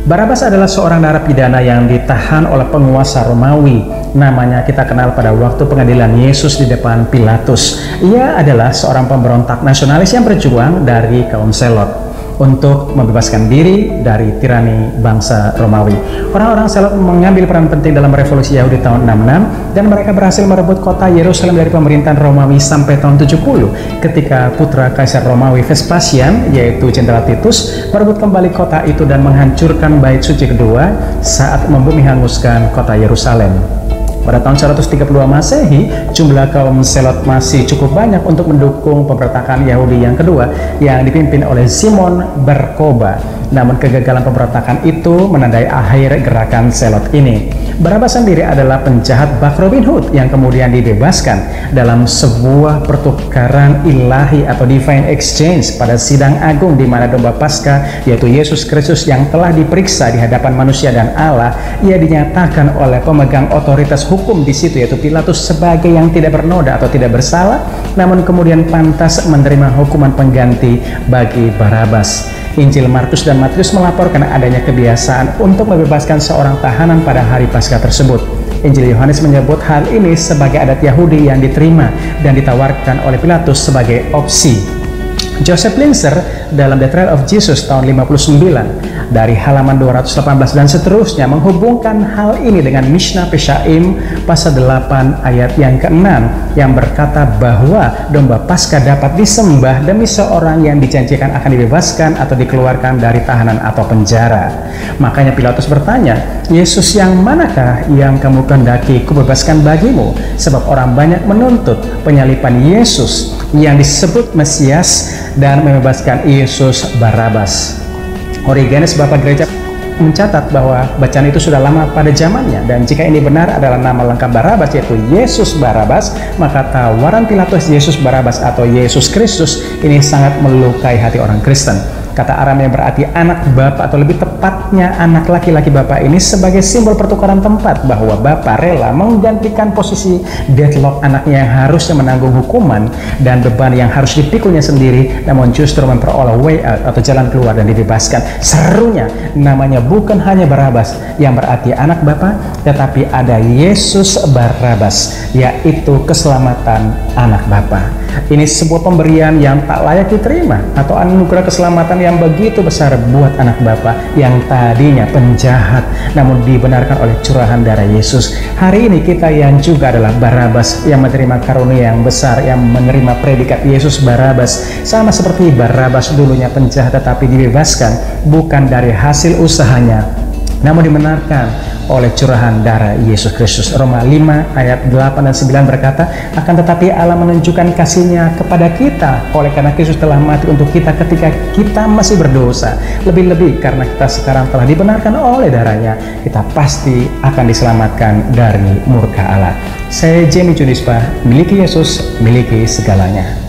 Barabas adalah seorang narapidana yang ditahan oleh penguasa Romawi. Namanya kita kenal pada waktu pengadilan Yesus di depan Pilatus. Ia adalah seorang pemberontak nasionalis yang berjuang dari kaum Selot untuk membebaskan diri dari tirani bangsa Romawi. Orang-orang Selot mengambil peran penting dalam revolusi Yahudi tahun 66 dan mereka berhasil merebut kota Yerusalem dari pemerintahan Romawi sampai tahun 70 ketika putra Kaisar Romawi Vespasian, yaitu Jenderal Titus, merebut kembali kota itu dan menghancurkan bait suci kedua saat membumi hanguskan kota Yerusalem. Pada tahun 132 Masehi, jumlah kaum Selot masih cukup banyak untuk mendukung pemberontakan Yahudi yang kedua yang dipimpin oleh Simon Bar Kokhba. Namun kegagalan pemberontakan itu menandai akhir gerakan Selot ini. Barabas sendiri adalah penjahat bak Robin Hood yang kemudian dibebaskan dalam sebuah pertukaran ilahi atau divine exchange pada sidang agung di mana domba Paskah, yaitu Yesus Kristus yang telah diperiksa di hadapan manusia dan Allah, ia dinyatakan oleh pemegang otoritas hukum di situ, yaitu Pilatus, sebagai yang tidak bernoda atau tidak bersalah, namun kemudian pantas menerima hukuman pengganti bagi Barabas. Injil Markus dan Matius melaporkan adanya kebiasaan untuk membebaskan seorang tahanan pada hari Paskah tersebut. Injil Yohanes menyebut hal ini sebagai adat Yahudi yang diterima dan ditawarkan oleh Pilatus sebagai opsi. Joseph Plinster dalam The Trial of Jesus tahun 59 dari halaman 218 dan seterusnya menghubungkan hal ini dengan Mishnah Peshaim pasal 8 ayat yang ke-6 yang berkata bahwa domba Paskah dapat disembah demi seorang yang dijanjikan akan dibebaskan atau dikeluarkan dari tahanan atau penjara. Makanya Pilatus bertanya, Yesus yang manakah yang kamu kehendaki kubebaskan bagimu? Sebab orang banyak menuntut penyaliban Yesus yang disebut Mesias dan membebaskan Yesus Barabas. Origenes, Bapak Gereja, mencatat bahwa bacaan itu sudah lama pada zamannya, dan jika ini benar adalah nama lengkap Barabas, yaitu Yesus Barabas, maka tawaran Pilatus Yesus Barabas atau Yesus Kristus ini sangat melukai hati orang Kristen. Kata Aram yang berarti anak bapak, atau lebih tepatnya anak laki-laki bapak, ini sebagai simbol pertukaran tempat, bahwa bapak rela menggantikan posisi deadlock anaknya yang harusnya menanggung hukuman dan beban yang harus dipikulnya sendiri, namun justru memperoleh way out atau jalan keluar dan dibebaskan. Serunya, namanya bukan hanya Barabas yang berarti anak bapak, tetapi ada Yesus Barabas, yaitu keselamatan anak bapak. Ini sebuah pemberian yang tak layak diterima, atau anugerah keselamatan yang begitu besar buat anak Bapa yang tadinya penjahat namun dibenarkan oleh curahan darah Yesus. Hari ini kita yang juga adalah Barabas yang menerima karunia yang besar, yang menerima predikat Yesus Barabas, sama seperti Barabas dulunya penjahat tetapi dibebaskan bukan dari hasil usahanya, namun dibenarkan oleh curahan darah Yesus Kristus. Roma 5 ayat 8 dan 9 berkata, akan tetapi Allah menunjukkan kasih-Nya kepada kita oleh karena Kristus telah mati untuk kita ketika kita masih berdosa. Lebih-lebih karena kita sekarang telah dibenarkan oleh darahnya, kita pasti akan diselamatkan dari murka Allah. Saya Jamie Judispa, miliki Yesus, miliki segalanya.